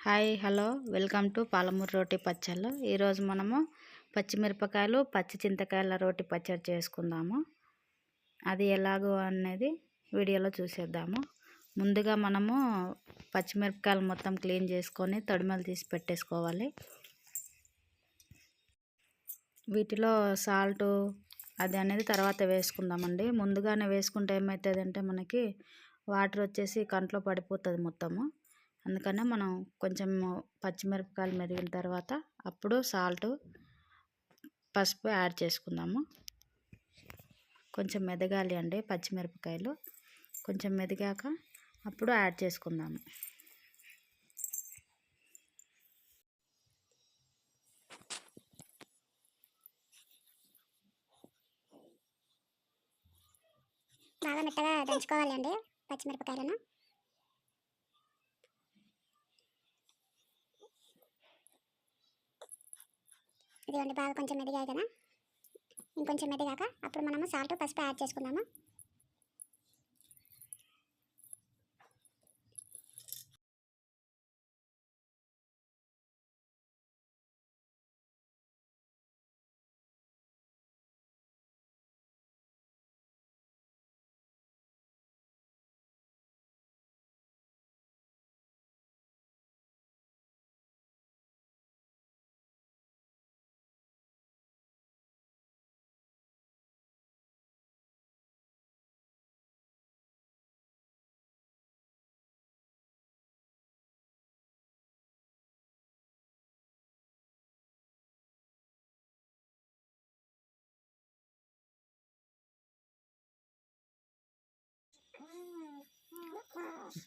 Hi hello welcome to Palamuru రోటి పచ్చళ్ళు. ఈరోజు మనము పచ్చిమిరపకాయలు పచ్చి చింతకాయల రోటి పచ్చడి చేసుకుందాము. అది ఎలాగో అనేది వీడియోలో చూసేద్దాము. ముందుగా మనము పచ్చిమిరపకాయలు మొత్తం క్లీన్ చేసుకొని తొడిమలు తీసి పెట్టేసుకోవాలి. వీటిలో సాల్టు అది అనేది తర్వాత వేసుకుందామండి. ముందుగానే వేసుకుంటే ఏమవుతుందంటే మనకి వాటర్ వచ్చేసి కంట్లో పడిపోతుంది మొత్తము. అందుకనే మనం కొంచెం పచ్చిమిరపకాయలు మెదిగిన తర్వాత అప్పుడు సాల్ట్ పసుపు యాడ్ చేసుకుందాము. కొంచెం మెదగాలి అండి పచ్చిమిరపకాయలు. కొంచెం మెదిగాక అప్పుడు యాడ్ చేసుకుందాము. బాగా మెత్తగా దంచుకోవాలండి పచ్చిమిరపకాయలను. ఇదిగోండి బాగా కొంచెం మెదిగాయి కదా, ఇంకొంచెం మెదిగాక అప్పుడు మనము సాల్ట్ పసుపు యాడ్ చేసుకుందాము.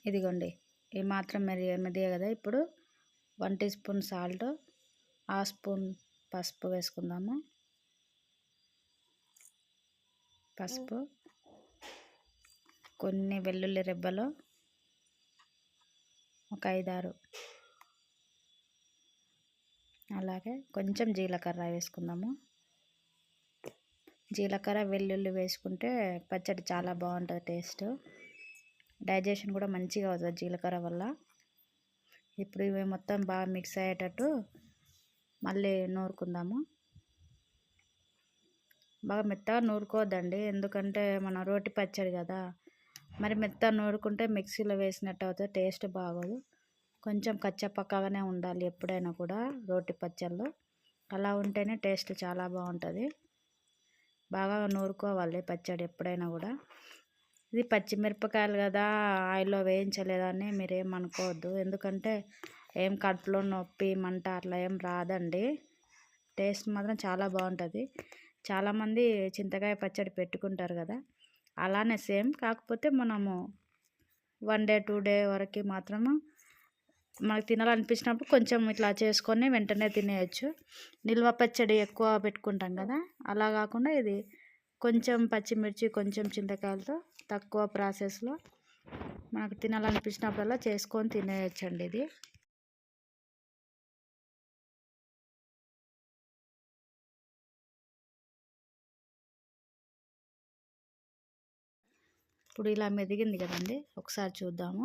ఇదిగోండి ఈ మాత్రం మెదిగే కదా. ఇప్పుడు 1 టీ స్పూన్ సాల్ట్, 1/2 స్పూన్ పసుపు వేసుకుందాము. పసుపు, కొన్ని వెల్లుల్లి రెబ్బలు, ఒక 5-6, అలాగే కొంచెం జీలకర్ర వేసుకుందాము. జీలకర్ర వెల్లుల్లి వేసుకుంటే పచ్చడి చాలా బాగుంటుంది. టేస్ట్ డైజెషన్ కూడా మంచిగా అవుతుంది జీలకర్ర వల్ల. ఇప్పుడు ఇవి మొత్తం బాగా మిక్స్ అయ్యేటట్టు మళ్ళీ నూరుకుందాము. బాగా మెత్తగా నూరుకోవద్దండి, ఎందుకంటే మన రోటి పచ్చడి కదా. మరి మెత్తగా నూరుకుంటే మిక్సీలో వేసినట్టు అవుతుంది, టేస్ట్ బాగోదు. కొంచెం కచ్చపక్కగానే ఉండాలి ఎప్పుడైనా కూడా రోటి పచ్చళ్ళు. అలా ఉంటేనే టేస్ట్ చాలా బాగుంటుంది. బాగా నూరుకోవాలి పచ్చడి ఎప్పుడైనా కూడా. ఇది పచ్చిమిరపకాయలు కదా, ఆయిల్లో వేయించలేదని మీరేమనుకోవద్దు. ఎందుకంటే ఏం కడుపులో నొప్పి మంట అట్లా ఏం రాదండి. టేస్ట్ మాత్రం చాలా బాగుంటుంది. చాలామంది చింతకాయ పచ్చడి పెట్టుకుంటారు కదా, అలానే సేమ్. కాకపోతే మనము 1 డే 2 డే వరకు మాత్రము మనకు తినాలనిపించినప్పుడు కొంచెం ఇట్లా చేసుకొని వెంటనే తినేయచ్చు. నిల్వ పచ్చడి ఎక్కువ పెట్టుకుంటాం కదా, అలా కాకుండా ఇది కొంచెం పచ్చిమిర్చి కొంచెం చింతకాయలతో తక్కువ ప్రాసెస్లో మనకు తినాలనిపించినప్పుడల్లా చేసుకొని తినేయచ్చండి ఇది. ఇప్పుడు ఇలా మెదిగింది కదండి, ఒకసారి చూద్దాము.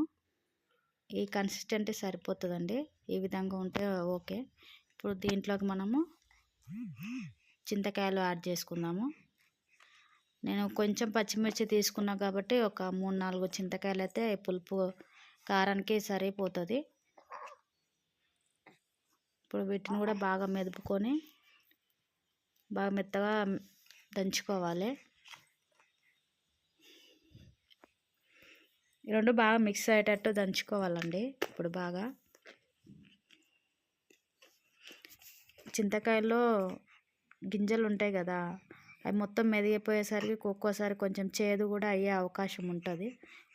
ఈ కన్సిస్టెంట్ సరిపోతుందండి, ఈ విధంగా ఉంటే ఓకే. ఇప్పుడు దీంట్లోకి మనము చింతకాయలు యాడ్ చేసుకుందాము. నేను కొంచెం పచ్చిమిర్చి తీసుకున్నా కాబట్టి ఒక 3-4 చింతకాయలు అయితే పులుపు కారానికి సరిపోతుంది. ఇప్పుడు వీటిని కూడా బాగా మెదుపుకొని బాగా మెత్తగా దంచుకోవాలి. ఈ రెండు బాగా మిక్స్ అయ్యేటట్టు దంచుకోవాలండి. ఇప్పుడు బాగా చింతకాయల్లో గింజలు ఉంటాయి కదా, అవి మొత్తం మెదిగిపోయేసరికి ఒక్కోసారి కొంచెం చేదు కూడా అయ్యే అవకాశం ఉంటుంది.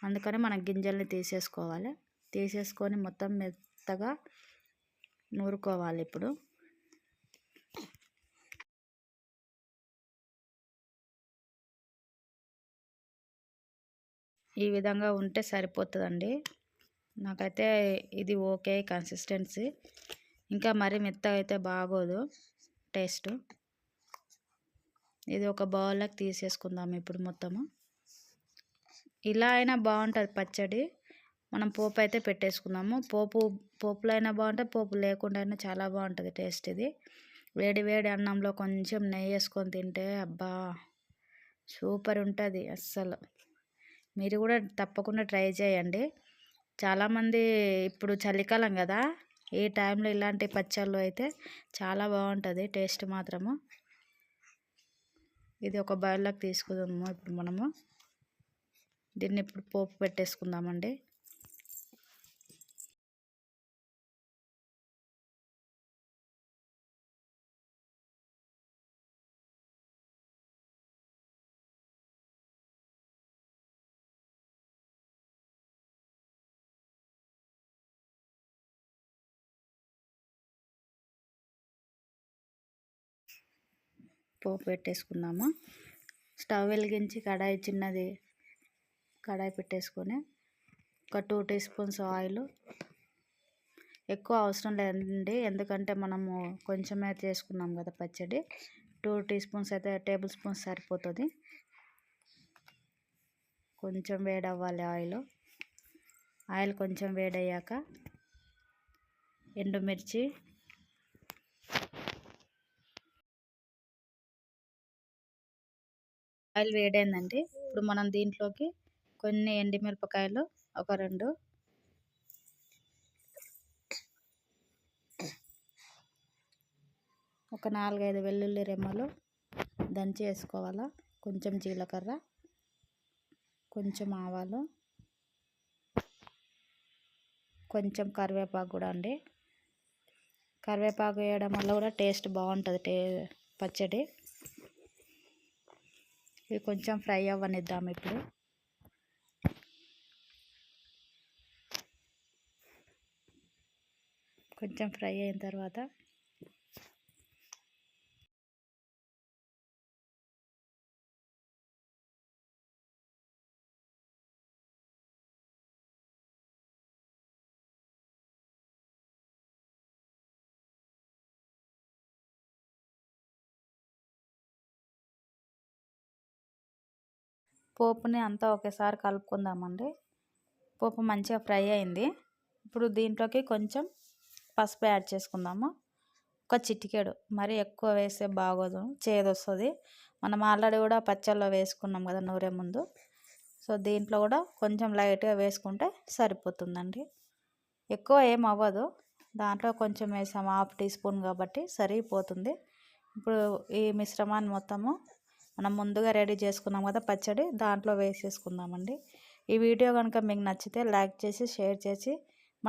అందుకని మనం గింజల్ని తీసేసుకోవాలి. తీసేసుకొని మొత్తం మెత్తగా నూరుకోవాలి. ఇప్పుడు ఈ విధంగా ఉంటే సరిపోతుందండి. నాకైతే ఇది ఓకే కన్సిస్టెన్సీ. ఇంకా మరీ మెత్తగా అయితే బాగోదు టేస్ట్. ఇది ఒక బౌల్లోకి తీసేసుకుందాం ఇప్పుడు మొత్తము. ఇలా అయినా బాగుంటుంది పచ్చడి. మనం పోపు అయితే పెట్టేసుకుందాము. పోపులో అయినా బాగుంటుంది, పోపు లేకుండా అయినా చాలా బాగుంటుంది టేస్ట్ ఇది. వేడి వేడి అన్నంలో కొంచెం నెయ్యి వేసుకొని తింటే అబ్బా సూపర్ ఉంటుంది అస్సలు. మీరు కూడా తప్పకుండా ట్రై చేయండి. చాలామంది ఇప్పుడు చలికాలం కదా, ఈ టైంలో ఇలాంటి పచ్చళ్ళు అయితే చాలా బాగుంటుంది టేస్ట్ మాత్రము. ఇది ఒక బౌల్లోకి తీసుకుందాము. ఇప్పుడు మనము దీన్ని ఇప్పుడు పోపు పెట్టేసుకుందామండి. పోపు పెట్టేసుకుందాము. స్టవ్ వెలిగించి చిన్నది కడాయి పెట్టేసుకొని ఒక 2 టీ స్పూన్స్ ఆయిల్. ఎక్కువ అవసరం లేదండి, ఎందుకంటే మనము కొంచెమే చేసుకున్నాం కదా పచ్చడి. 2 టీ స్పూన్స్ అయితే టేబుల్ స్పూన్స్ సరిపోతుంది. కొంచెం వేడవ్వాలి ఆయిల్ కొంచెం వేడయ్యాక ఎండుమిర్చి, ఆయిల్ వేడైందండి. ఇప్పుడు మనం దీంట్లోకి కొన్ని ఎండుమిరపకాయలు ఒక 2, ఒక 4-5 వెల్లుల్లి రెమ్మలు దంచి వేసుకోవాలా. కొంచెం జీలకర్ర, కొంచెం ఆవాలు, కొంచెం కరివేపాకు కూడా అండి. కరివేపాకు వేయడం వల్ల కూడా టేస్ట్ బాగుంటుంది పచ్చడి. ఇవి కొంచెం ఫ్రై అవ్వనిద్దాం. ఇప్పుడు కొంచెం ఫ్రై అయిన తర్వాత పోపుని అంతా ఒకేసారి కలుపుకుందామండి. పోపు మంచిగా ఫ్రై అయింది. ఇప్పుడు దీంట్లోకి కొంచెం పసుపు యాడ్ చేసుకుందాము. ఒక చిటికెడు, మరీ ఎక్కువ వేస్తే బాగోదు, చేదు వస్తుంది. మనం ఆల్రెడీ కూడా పచ్చళ్ళలో వేసుకున్నాం కదా నూరే ముందు. సో దీంట్లో కూడా కొంచెం లైట్గా వేసుకుంటే సరిపోతుందండి. ఎక్కువ ఏం అవ్వదు, దాంట్లో కొంచెం వేసాము 1/2 టీ స్పూన్ కాబట్టి సరిపోతుంది. ఇప్పుడు ఈ మిశ్రమాన్ని మొత్తము మనం ముందుగా రెడీ చేసుకున్నాం కదా పచ్చడి, దాంట్లో వేసేసుకుందామండి. ఈ వీడియో కనుక మీకు నచ్చితే లైక్ చేసి షేర్ చేసి